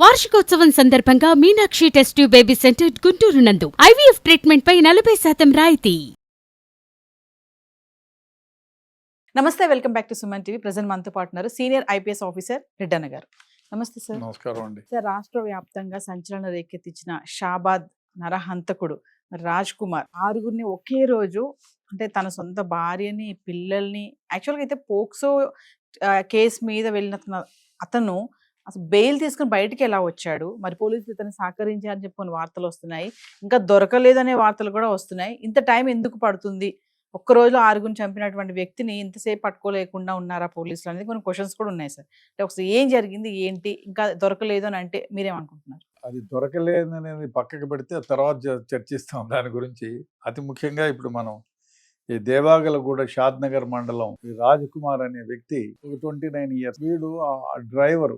వార్షికోత్సవం సందర్భంగా Meenakshi test tube baby centre Guntur నందు ఐవీఎఫ్ ట్రీట్మెంట్ పై 40% రాయితీ. నమస్తే, welcome back to Suman TV. Present మనతో పాటు ఉన్నారు సీనియర్ ఐపీఎస్ ఆఫీసర్ రెడ్డన్న గారు. నమస్తే సార్. నమస్కారం అండి. సార్, రాష్ట్ర వ్యాప్తంగా సంచలన రేకెత్తించిన షాబాద్ నరహంతకుడు రాజ్ కుమార్ ఆరుగురిని ఒకే రోజు, అంటే తన సొంత భార్యని, పిల్లల్ని, యాక్చువల్గా అయితే పోక్సో కేసు మీద వెళ్ళిన అతను అసలు బెయిల్ తీసుకుని బయటికి ఎలా వచ్చాడు, మరి పోలీసులు ఇతను సహకరించారని చెప్పుకొని వార్తలు వస్తున్నాయి, ఇంకా దొరకలేదనే వార్తలు కూడా వస్తున్నాయి. ఇంత టైం ఎందుకు పడుతుంది? ఒక్కరోజులో ఆరుగురిని చంపినటువంటి వ్యక్తిని ఇంతసేపు పట్టుకోలేకుండా ఉన్నారా పోలీసులు అనేది కొన్ని క్వశ్చన్స్ కూడా ఉన్నాయి సార్. అంటే ఒకసారి ఏం జరిగింది, ఏంటి, ఇంకా దొరకలేదు అని అంటే మీరేమనుకుంటున్నారు? అది దొరకలేదనేది పక్కకి పెడితే తర్వాత చర్చిస్తాం దాని గురించి. అతి ముఖ్యంగా ఇప్పుడు మనం ఈ దేవాగలగూడ షాద్నగర్ మండలం ఈ రాజ్ కుమార్ అనే వ్యక్తి ఒక 29 ఇయర్స్. వీడు ఆ డ్రైవరు,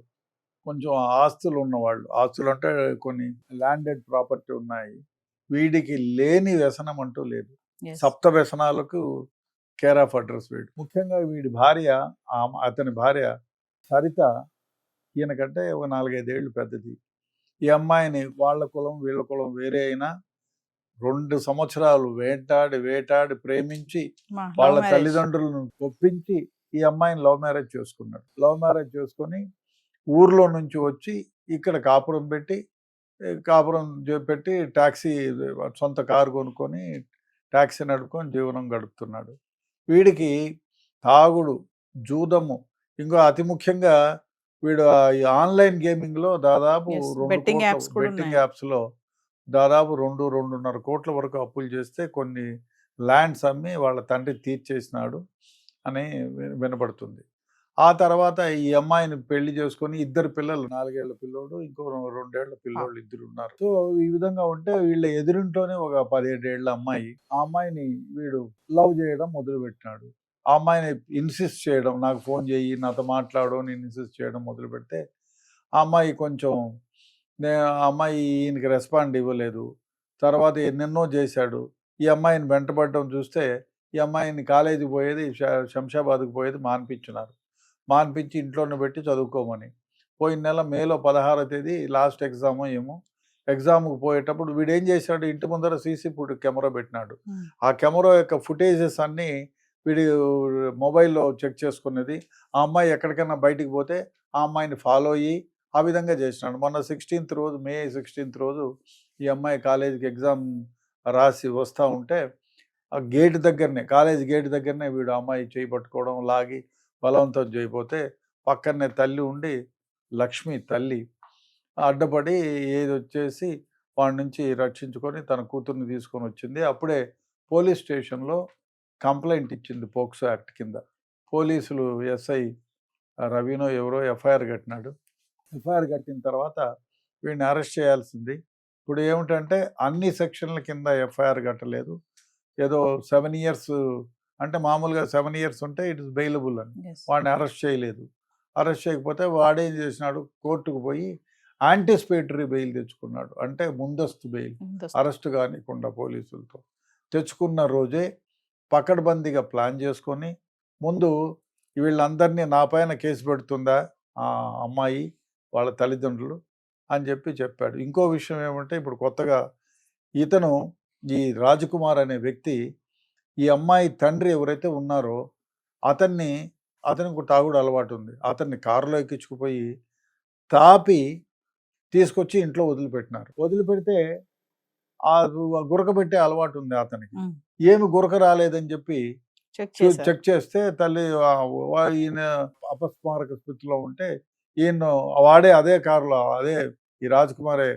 కొంచెం ఆస్తులు ఉన్నవాళ్ళు, ఆస్తులు అంటే కొన్ని ల్యాండెడ్ ప్రాపర్టీ ఉన్నాయి. వీడికి లేని వ్యసనం అంటూ లేదు. సప్త వ్యసనాలకు కేర్ ఆఫ్ అడ్రస్ వీడు. ముఖ్యంగా వీడి భార్య, అతని భార్య సరిత ఈయనకంటే ఒక 4-5 ఏళ్ళు పెద్దది. ఈ అమ్మాయిని వాళ్ళ కులం వీళ్ళ కులం వేరే అయినా 2 సంవత్సరాలు వేటాడి ప్రేమించి వాళ్ళ తల్లిదండ్రులను ఒప్పించి ఈ అమ్మాయిని లవ్ మ్యారేజ్ చేసుకున్నాడు. లవ్ మ్యారేజ్ చేసుకొని ఊర్లో నుంచి వచ్చి ఇక్కడ కాపురం పెట్టి ట్యాక్సీ, సొంత కారు కొనుక్కొని ట్యాక్సీ నడుపుకొని జీవనం గడుపుతున్నాడు. వీడికి తాగుడు, జూదము, ఇంకో అతి ముఖ్యంగా వీడు ఈ ఆన్లైన్ గేమింగ్లో దాదాపు బెట్టింగ్ యాప్స్లో దాదాపు 2-2.5 కోట్ల వరకు అప్పులు చేస్తే కొన్ని ల్యాండ్స్ అమ్మి వాళ్ళ తండ్రి తీర్చేసినాడు అని వినపడుతుంది. ఆ తర్వాత ఈ అమ్మాయిని పెళ్లి చేసుకొని 2 పిల్లలు, 4 ఏళ్ల పిల్లోడు, ఇంకో 2 ఏళ్ల పిల్లోళ్ళు 2 ఉన్నారు. సో ఈ విధంగా ఉంటే వీళ్ళ ఎదురింట్లోనే ఒక 17 ఏళ్ల అమ్మాయి, ఆ అమ్మాయిని వీడు లవ్ చేయడం మొదలుపెట్టినాడు. ఆ అమ్మాయిని ఇన్సిస్ట్ చేయడం, నాకు ఫోన్ చేయి, నాతో మాట్లాడు, నేను ఇన్సిస్ట్ చేయడం మొదలు పెడితే ఆ అమ్మాయి కొంచెం అమ్మాయి ఈయనకి రెస్పాండ్ ఇవ్వలేదు. తర్వాత ఎన్నెన్నో చేశాడు. ఈ అమ్మాయిని వెంటబడడం చూస్తే ఈ అమ్మాయిని కాలేజీకి పోయేది, శంషాబాద్కి పోయేది మాన్పించి ఇంట్లోనే పెట్టి చదువుకోమని. పోయిన నెల మేలో 16వ తేదీ లాస్ట్ ఎగ్జామ్ ఏమో, ఎగ్జామ్కి పోయేటప్పుడు వీడు ఏం చేశాడు, ఇంటి ముందర సీసీ కెమెరా పెట్టినాడు. ఆ కెమెరా యొక్క ఫుటేజెస్ అన్నీ వీడి మొబైల్లో చెక్ చేసుకునేది. ఆ అమ్మాయి ఎక్కడికైనా బయటికి పోతే ఆ అమ్మాయిని ఫాలో అయ్యి ఆ విధంగా చేసినాడు. మొన్న మే 16th రోజు ఈ అమ్మాయి కాలేజీకి ఎగ్జామ్ రాసి వస్తూ ఉంటే ఆ గేట్ దగ్గరనే, కాలేజ్ గేట్ దగ్గరనే వీడు అమ్మాయి చేయి పట్టుకోవడం, లాగి బలవంతం చేయకపోతే పక్కనే తల్లి ఉండి, లక్ష్మి తల్లి అడ్డపడి ఏది వచ్చేసి వాడి నుంచి రక్షించుకొని తన కూతుర్ని తీసుకొని వచ్చింది. అప్పుడే పోలీస్ స్టేషన్లో కంప్లైంట్ ఇచ్చింది పోక్సో యాక్ట్ కింద. పోలీసులు ఎస్ఐ రవీనో ఎవరో ఎఫ్ఐఆర్ కట్టినాడు. ఎఫ్ఐఆర్ కట్టిన తర్వాత వీడిని అరెస్ట్ చేయాల్సింది. ఇప్పుడు ఏమిటంటే అన్ని సెక్షన్ల కింద ఎఫ్ఐఆర్ కట్టలేదు. ఏదో 7 ఇయర్స్ అంటే మామూలుగా 7 ఇయర్స్ ఉంటే ఇట్ ఇస్ బెయిలబుల్ అని వాడిని అరెస్ట్ చేయలేదు. అరెస్ట్ చేయకపోతే వాడేం చేసినాడు, కోర్టుకు పోయి యాంటిసిపేటరీ బెయిల్ తెచ్చుకున్నాడు. అంటే ముందస్తు బెయిల్, అరెస్ట్ కానికుండా పోలీసులతో తెచ్చుకున్న రోజే పకడ్బందీగా ప్లాన్ చేసుకొని ముందు వీళ్ళందరినీ నా పైన కేసు పెడుతుందా ఆ అమ్మాయి వాళ్ళ తల్లిదండ్రులు అని చెప్పాడు. ఇంకో విషయం ఏమంటే ఇప్పుడు కొత్తగా ఇతను ఈ రాజకుమార్ అనే వ్యక్తి ఈ అమ్మాయి తండ్రి ఎవరైతే ఉన్నారో అతనికి తాగుడు అలవాటు ఉంది. అతన్ని కారులో ఎక్కించుకుపోయి తాపి తీసుకొచ్చి ఇంట్లో వదిలిపెట్టినారు. వదిలిపెడితే ఆ గురక పెట్టే అలవాటు ఉంది అతనికి. ఏమి గురక రాలేదని చెప్పి చెక్ చేస్తే తల్లి ఈయన అపస్మారక స్థితిలో ఉంటే ఈయన వాడే అదే కారులో, అదే ఈ రాజకుమారే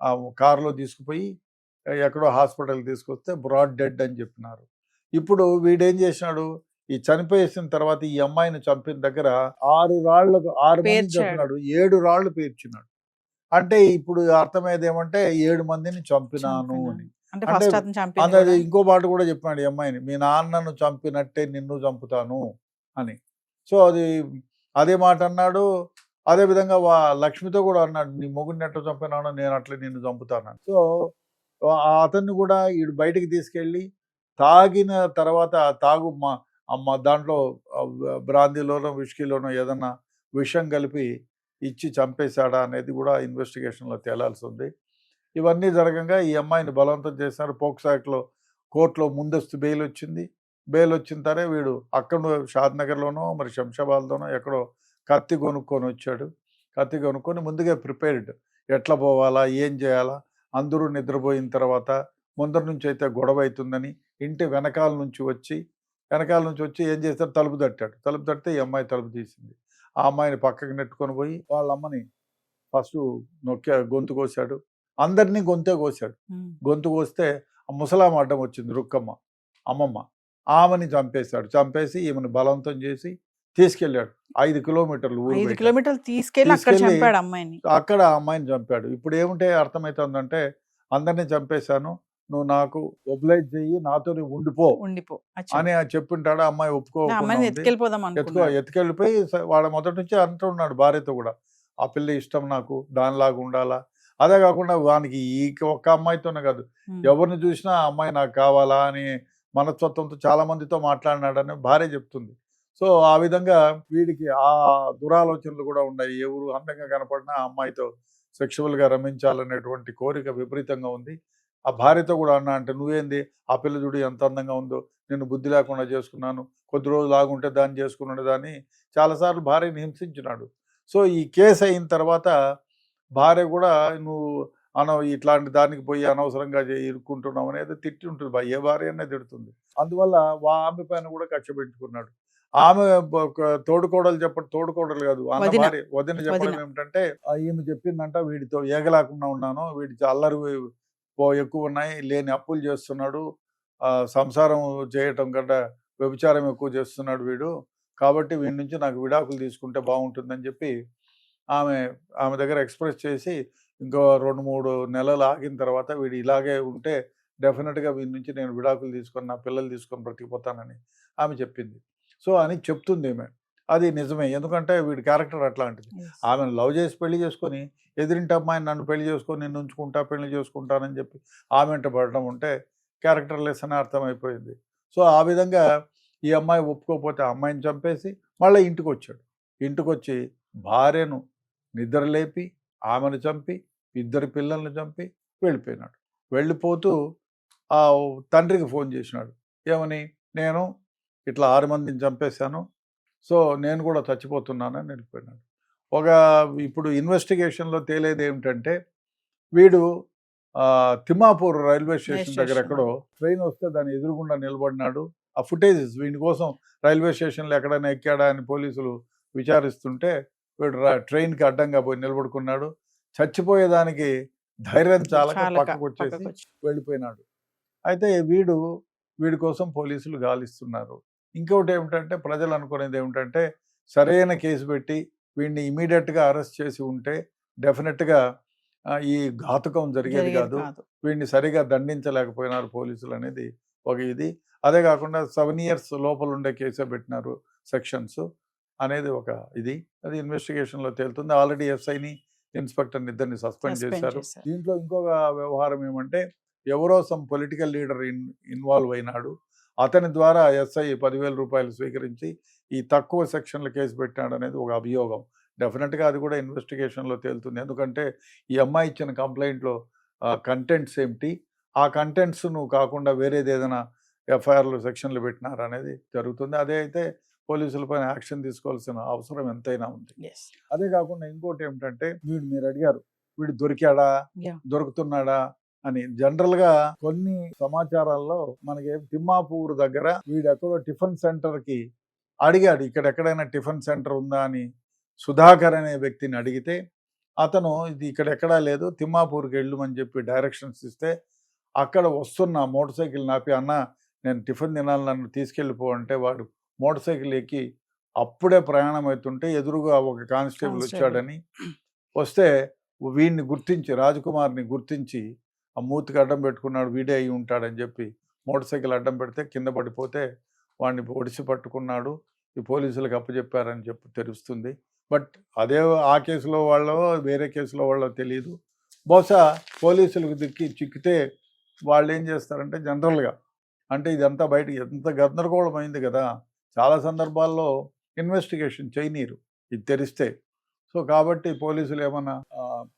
ఆ కారులో తీసుకుపోయి ఎక్కడో హాస్పిటల్ తీసుకొస్తే బ్రాడ్ డెడ్ అని చెప్పినారు. ఇప్పుడు వీడేం చేసినాడు, ఈ చనిపోయేసిన తర్వాత ఈ అమ్మాయిని చంపిన దగ్గర 6 మంది చంపినాడు, 7 రాళ్ళు పేర్చినాడు. అంటే ఇప్పుడు అర్థమయ్యేది ఏమంటే 7 మందిని చంపినాను అని. అంటే ఇంకో మాట కూడా చెప్పాడు, ఈ అమ్మాయిని మీ నాన్నను చంపినట్టే నిన్ను చంపుతాను అని. సో అదే మాట అన్నాడు. అదేవిధంగా లక్ష్మితో కూడా అన్నాడు, నీ మొగుడిని ఎట్లా చంపినానో నేను అట్లా నిన్ను చంపుతాను. సో అతన్ని కూడా వీడు బయటికి తీసుకెళ్ళి తాగిన తర్వాత దాంట్లో బ్రాందీలోనో విస్కీలోనో ఏదన్నా విషం కలిపి ఇచ్చి చంపేశాడా అనేది కూడా ఇన్వెస్టిగేషన్లో తేలాల్సి ఉంది. ఇవన్నీ జరగంగా ఈ అమ్మాయిని బలవంతం చేశారు. పోక్సో యాక్ట్లో కోర్టులో ముందస్తు బెయిల్ వచ్చింది. బెయిల్ వచ్చిన తరే వీడు అక్కడ షాద్నగర్లోనో మరి శంషాబాద్లోనో ఎక్కడో కత్తి కొనుక్కొని వచ్చాడు. కత్తి కొనుక్కొని ముందుగా ప్రిపేర్డ్, ఎట్లా పోవాలా, ఏం చేయాలా, అందరూ నిద్రపోయిన తర్వాత ముందర నుంచి అయితే గొడవ అవుతుందని ఇంటి వెనకాల నుంచి వచ్చి ఏం చేస్తారు, తలుపు తట్టాడు. తలుపు తట్టితే ఈ అమ్మాయి తలుపు తీసింది. ఆ అమ్మాయిని పక్కకి నెట్టుకొని పోయి వాళ్ళ అమ్మని ఫస్ట్ గొంతు కోసాడు. అందరినీ గొంతే కోసాడు. గొంతు కోస్తే ఆ ముసలామ అడ్డం వచ్చింది, రుక్కమ్మ అమ్మమ్మ. ఆమెని చంపేశాడు. చంపేసి ఈమెను బలవంతం చేసి తీసుకెళ్ళాడు 5 కిలోమీటర్లు ఊరు 5 బయట. కిలోమీటర్లు తీసుకెళ్ళి అక్కడ తీసుకెళ్ళి చంపాడు అమ్మాయిని. అక్కడ ఆ అమ్మాయిని చంపాడు. ఇప్పుడు ఏముంటే అర్థమవుతుందంటే, అందరినీ చంపేశాను, నువ్వు నాకు ఒబ్లైజ్ చెయ్యి, నాతోనే ఉండిపో అచ్చా. అని చెప్పింటాడు. ఆ అమ్మాయి ఆ ఒప్పుకోకుండా అమ్మాయిని ఉంది. ఎత్తుకెళ్ళిపోదాం అనుకున్నాడు. ఎత్తుకెళ్ళిపోయి వాడు మొదటి నుంచి అంటున్నాడు భార్యతో కూడా, ఆ పిల్ల ఇష్టం నాకు, దానిలాగా ఉండాలా. అదే కాకుండా వానికి ఈ ఒక్క అమ్మాయితోనే కాదు, ఎవరిని చూసినా ఆ అమ్మాయి నాకు కావాలా అని మనస్తత్వంతో చాలా మందితో మాట్లాడినాడని భార్య చెప్తుంది. సో ఆ విధంగా వీడికి ఆ దురాలోచనలు కూడా ఉన్నాయి. ఎవరు అందంగా కనపడినా ఆ అమ్మాయితో సెక్షువల్గా రమించాలనేటువంటి కోరిక విపరీతంగా ఉంది. ఆ భార్యతో కూడా అన్నా, అంటే నువ్వేంది, ఆ పిల్ల చూడు ఎంత అందంగా ఉందో, నేను బుద్ధి లేకుండా చేసుకున్నాను, కొద్ది రోజులు ఆగుంటే దాన్ని చేసుకునేదాన్ని చాలాసార్లు భార్యని హింసించినాడు. సో ఈ కేసు అయిన తర్వాత భార్య కూడా నువ్వు ఇట్లాంటి దానికి పోయి అనవసరంగా ఇరుక్కుంటున్నావు అనేది తిట్టి ఉంటుంది. ఏ భార్య అనేది తిడుతుంది. అందువల్ల ఆమె పైన కూడా కక్ష పెంచుకున్నాడు. ఆమె తోడుకోడలు తోడుకోడలు కాదు, ఆమె భార్య వదిన చెప్పడం ఏమిటంటే, ఈమె చెప్పిందంట, వీడితో ఏగలేకుండా ఉన్నాను, వీడి అల్లరి ఎక్కువ ఉన్నాయి, లేని అప్పులు చేస్తున్నాడు, సంసారం చేయటం కంటే వ్యభిచారం ఎక్కువ చేస్తున్నాడు వీడు, కాబట్టి వీడి నుంచి నాకు విడాకులు తీసుకుంటే బాగుంటుందని చెప్పి ఆమె దగ్గర ఎక్స్ప్రెస్ చేసి, ఇంకో 2-3 నెలలు ఆగిన తర్వాత వీడు ఇలాగే ఉంటే డెఫినెట్గా వీడి నుంచి నేను విడాకులు తీసుకొని నా పిల్లలు తీసుకొని బ్రతికిపోతానని ఆమె చెప్పింది. సో అని చెప్తుంది ఈమె. అది నిజమే, ఎందుకంటే వీడి క్యారెక్టర్ అట్లాంటిది. ఆమెను లవ్ చేసి పెళ్లి చేసుకొని ఎదురింటి అమ్మాయిని నన్ను పెళ్లి చేసుకొని నిన్ను ఉంచుకుంటా, పెళ్లి చేసుకుంటానని చెప్పి ఆమె వెంట పడడం ఉంటే క్యారెక్టర్ లెస్ అని అర్థమైపోయింది. సో ఆ విధంగా ఈ అమ్మాయి ఒప్పుకోకపోతే ఆ అమ్మాయిని చంపేసి మళ్ళీ ఇంటికి వచ్చాడు. ఇంటికి వచ్చి భార్యను నిద్రలేపి ఆమెను చంపి 2 పిల్లల్ని చంపి వెళ్ళిపోయినాడు. వెళ్ళిపోతూ ఆ తండ్రికి ఫోన్ చేసినాడు. ఏమని, నేను ఇట్లా 6 మందిని చంపేశాను, సో నేను కూడా చచ్చిపోతున్నానని వెళ్ళిపోయినాడు. ఇప్పుడు ఇన్వెస్టిగేషన్లో తేలేది ఏమిటంటే, వీడు తిమ్మాపూర్ రైల్వే స్టేషన్ దగ్గర ఎక్కడో ట్రైన్ వస్తే దాని ఎదురుగుండా నిలబడినాడు. ఆ ఫుటేజెస్ వీడి కోసం రైల్వే స్టేషన్లో ఎక్కడైనా ఎక్కాడా అని పోలీసులు విచారిస్తుంటే వీడు ట్రైన్కి అడ్డంగా పోయి నిలబడుకున్నాడు. చచ్చిపోయేదానికి ధైర్యం చాలక పక్కకు వచ్చేసి వెళ్ళిపోయినాడు. అయితే వీడి కోసం పోలీసులు గాలిస్తున్నారు. ఇంకొకటి ఏమిటంటే, ప్రజలు అనుకునేది ఏమిటంటే, సరైన కేసు పెట్టి వీడిని ఇమీడియట్గా అరెస్ట్ చేసి ఉంటే డెఫినెట్గా ఈ ఘాతుకం జరిగేది కాదు. వీడిని సరిగా దండించలేకపోయినారు పోలీసులు అనేది ఒక ఇది. అదే కాకుండా 7 years లోపల ఉండే కేసే పెట్టినారు సెక్షన్స్ అనేది ఒక ఇది. అది ఇన్వెస్టిగేషన్లో తేలుతుంది. ఆల్రెడీ ఎస్ఐని ఇన్స్పెక్టర్ని ఇద్దరిని సస్పెండ్ చేశారు. దీంట్లో ఇంకొక వ్యవహారం ఏమంటే, ఎవరో సమ్ పొలిటికల్ లీడర్ ఇన్వాల్వ్ అయినాడు. అతని ద్వారా ఎస్ఐ 10,000 రూపాయలు స్వీకరించి ఈ తక్కువ సెక్షన్ల కేసు పెట్టాడు అనేది ఒక అభియోగం. డెఫినెట్గా అది కూడా ఇన్వెస్టిగేషన్లో తేలుతుంది. ఎందుకంటే ఈ అమ్మాయి ఇచ్చిన కంప్లైంట్లో కంటెంట్స్ ఏమిటి, ఆ కంటెంట్స్ నువ్వు కాకుండా వేరేది ఏదైనా ఎఫ్ఐఆర్లు సెక్షన్లు పెట్టినారు అనేది జరుగుతుంది. అదే అయితే పోలీసులపైన యాక్షన్ తీసుకోవాల్సిన అవసరం ఎంతైనా ఉంది. అదే కాకుండా ఇంకోటి ఏమిటంటే, మీరు అడిగారు వీడు దొరికాడా, దొరుకుతున్నాడా అని. జనరల్గా కొన్ని సమాచారాల్లో మనకి తిమ్మాపూర్ దగ్గర వీడు ఎక్కడో టిఫిన్ సెంటర్కి అడిగాడు, ఇక్కడ ఎక్కడైనా టిఫిన్ సెంటర్ ఉందా అని సుధాకర్ అనే వ్యక్తిని అడిగితే, అతను ఇది ఇక్కడ ఎక్కడా లేదు, తిమ్మాపూర్కి వెళ్ళమని చెప్పి డైరెక్షన్స్ ఇస్తే, అక్కడ వస్తున్న మోటార్ సైకిల్ నాపి, అన్న నేను టిఫిన్ తినాలి, నన్ను తీసుకెళ్ళిపో అంటే వాడు మోటార్ సైకిల్ ఎక్కి అప్పుడే ప్రయాణం అవుతుంటే ఎదురుగా ఒక కానిస్టేబుల్ వచ్చాడని వస్తే వీడిని గుర్తించి, రాజకుమార్ని గుర్తించి ఆ మూతికి అడ్డం పెట్టుకున్నాడు, వీడే అయి ఉంటాడని చెప్పి మోటార్ సైకిల్ అడ్డం పెడితే కింద పడిపోతే వాడిని ఒడిసి పట్టుకున్నాడు. ఈ పోలీసులకు అప్పచెప్పారని చెప్పి తెలుస్తుంది. బట్ అదే ఆ కేసులో వాళ్ళో వేరే కేసులో వాళ్ళో తెలియదు. బహుశా పోలీసులకు చిక్కితే వాళ్ళు ఏం చేస్తారంటే, జనరల్గా అంటే ఇదంతా బయటకు ఎంత గందరగోళం అయింది కదా, చాలా సందర్భాల్లో ఇన్వెస్టిగేషన్ చేయనీరు ఇది తెలిస్తే. సో కాబట్టి పోలీసులు ఏమన్నా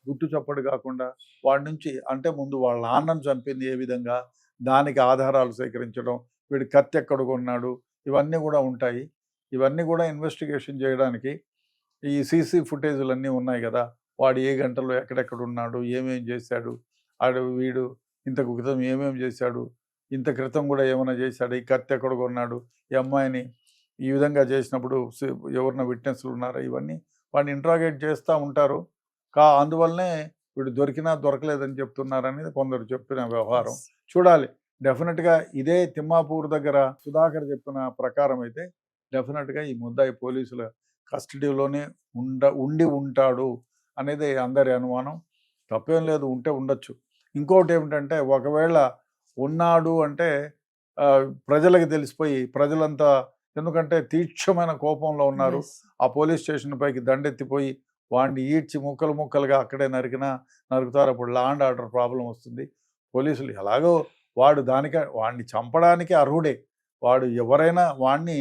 గుట్టు చప్పుడు కాకుండా వాడి నుంచి, అంటే ముందు వాళ్ళ నాన్నను చంపింది ఏ విధంగా, దానికి ఆధారాలు సేకరించడం, వీడి కత్తి ఎక్కడ కొన్నాడు, ఇవన్నీ కూడా ఉంటాయి. ఇవన్నీ కూడా ఇన్వెస్టిగేషన్ చేయడానికి ఈ సీసీ ఫుటేజులు అన్నీ ఉన్నాయి కదా, వాడు ఏ గంటలో ఎక్కడెక్కడ ఉన్నాడు, ఏమేం చేశాడు, వీడు ఇంతకు క్రితం ఏమేం చేశాడు, ఇంత క్రితం కూడా ఏమైనా చేశాడు, ఈ కత్తి ఎక్కడ కొన్నాడు, ఈ అమ్మాయిని ఈ విధంగా చేసినప్పుడు ఎవరిన విట్నెస్లు ఉన్నారా, ఇవన్నీ వాడిని ఇంట్రాగేట్ చేస్తూ ఉంటారు. అందువల్లనే వీడు దొరికినా దొరకలేదని చెప్తున్నారనేది కొందరు చెప్పిన వ్యవహారం. చూడాలి. డెఫినెట్గా ఇదే తిమ్మాపూర్ దగ్గర సుధాకర్ చెప్పిన ప్రకారం అయితే డెఫినెట్గా ఈ ముద్దాయి పోలీసుల కస్టడీలోనే ఉండి ఉంటాడు అనేది అందరి అనుమానం. తప్పేం లేదు, ఉంటే ఉండొచ్చు. ఇంకోటి ఏమిటంటే, ఒకవేళ ఉన్నాడు అంటే ప్రజలకు తెలిసిపోయి ప్రజలంతా, ఎందుకంటే తీక్షమైన కోపంలో ఉన్నారు, ఆ పోలీస్ స్టేషన్ పైకి దండెత్తిపోయి వాడిని ఈడ్చి ముక్కలు ముక్కలుగా అక్కడే నరుకుతారు. అప్పుడు లా అండ్ ఆర్డర్ ప్రాబ్లం వస్తుంది. పోలీసులు ఎలాగో వాడిని చంపడానికి అర్హుడే, వాడు ఎవరైనా వాడిని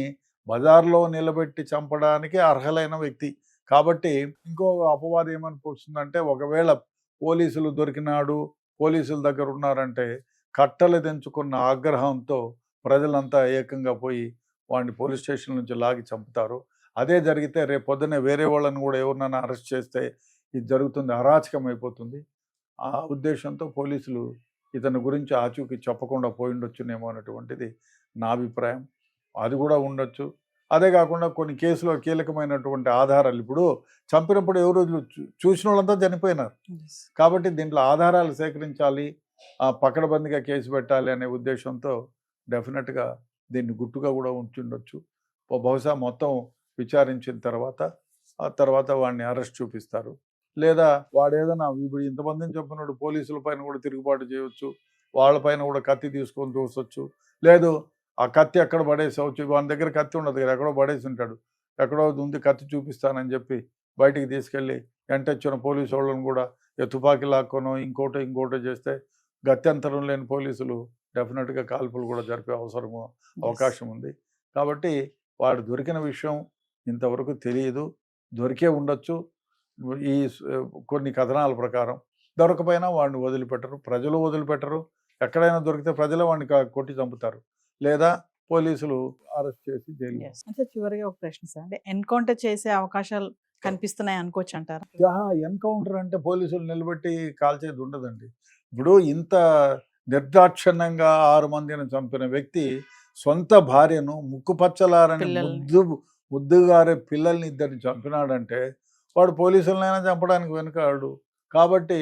బజార్లో నిలబెట్టి చంపడానికి అర్హులైన వ్యక్తి కాబట్టి. ఇంకో అపవాదం ఏమనిపిస్తుందంటే, ఒకవేళ పోలీసులు దొరికినాడు, పోలీసుల దగ్గర ఉన్నారంటే కట్టలు తెంచుకున్న ఆగ్రహంతో ప్రజలంతా ఏకంగా పోయి వాడిని పోలీస్ స్టేషన్ నుంచి లాగి చంపుతారు. అదే జరిగితే రేపు పొద్దున్నే వేరే వాళ్ళని కూడా ఎవరినైనా అరెస్ట్ చేస్తే ఇది జరుగుతుంది, అరాచకం అయిపోతుంది. ఆ ఉద్దేశంతో పోలీసులు ఇతని గురించి ఆచూకీ చెప్పకుండా పోయిండొచ్చునేమో అనేటువంటిది నా అభిప్రాయం. అది కూడా ఉండొచ్చు. అదే కాకుండా కొన్ని కేసులో కీలకమైనటువంటి ఆధారాలు, ఇప్పుడు చంపినప్పుడు ఎవరు చూసిన వాళ్ళంతా చనిపోయినారు కాబట్టి దీంట్లో ఆధారాలు సేకరించాలి, పకడ్బందీగా కేసు పెట్టాలి అనే ఉద్దేశంతో డెఫినెట్గా దీన్ని గుట్టుగా కూడా ఉంచుండొచ్చు. బహుశా మొత్తం విచారించిన తర్వాత వాడిని అరెస్ట్ చూపిస్తారు. లేదా వాడు ఏదైనా ఇప్పుడు ఇంతమందిని చెప్పినప్పుడు పోలీసుల పైన కూడా తిరుగుబాటు చేయవచ్చు, వాళ్ళపైన కూడా కత్తి తీసుకొని చూసొచ్చు. లేదు ఆ కత్తి ఎక్కడ పడేసవచ్చు, వాని దగ్గర కత్తి ఉండదు కదా, ఎక్కడో పడేసి ఉంటాడు, ఎక్కడో ఉంది కత్తి చూపిస్తానని చెప్పి బయటికి తీసుకెళ్ళి వెంటొచ్చిన పోలీసు వాళ్ళని కూడా తుపాకీ లాక్కొనో ఇంకోటో చేస్తే గత్యంతరం లేని పోలీసులు డెఫినెట్గా కాల్పులు కూడా జరిపే అవకాశం ఉంది. కాబట్టి వాడు దొరికిన విషయం ఇంతవరకు తెలియదు, దొరికే ఉండొచ్చు. ఈ కొన్ని కథనాల ప్రకారం దొరకపోయినా వాడిని వదిలిపెట్టరు, ప్రజలు వదిలిపెట్టరు. ఎక్కడైనా దొరికితే ప్రజలు వాడిని కొట్టి చంపుతారు, లేదా పోలీసులు అరెస్ట్ చేసి జైలు. అంటే చివరిగా ఒక ప్రశ్న సార్, అంటే ఎన్కౌంటర్ చేసే అవకాశాలు కనిపిస్తున్నాయి అనుకోవచ్చు అంటారు? ఎన్కౌంటర్ అంటే పోలీసులు నిలబెట్టి కాల్చేది ఉండదండి. ఇప్పుడు ఇంత నిర్దాక్షిణ్యంగా 6 మందిని చంపిన వ్యక్తి సొంత భార్యను ముక్కుపచ్చలారని ముద్దుగారే పిల్లల్ని 2 చంపినాడంటే వాడు పోలీసులనైనా చంపడానికి వెనుకాడు. కాబట్టి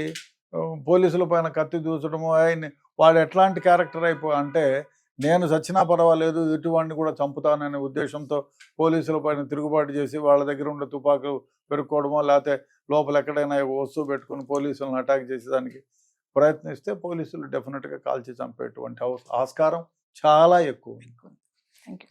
పోలీసుల పైన కత్తి దూచడము, వాడు ఎట్లాంటి క్యారెక్టర్ అంటే నేను చచ్చినా పర్వాలేదు ఇటువంటిని కూడా చంపుతాననే ఉద్దేశంతో పోలీసుల పైన తిరుగుబాటు చేసి వాళ్ళ దగ్గర ఉండే తుపాకులు పెరుక్కోవడమో, లేకపోతే లోపల ఎక్కడైనా వస్తువు పెట్టుకుని పోలీసులను అటాక్ చేసేదానికి ప్రయత్నిస్తే పోలీసులు డెఫినెట్గా కాల్చి చంపేటువంటి ఆస్కారం చాలా ఎక్కువ. Thank you.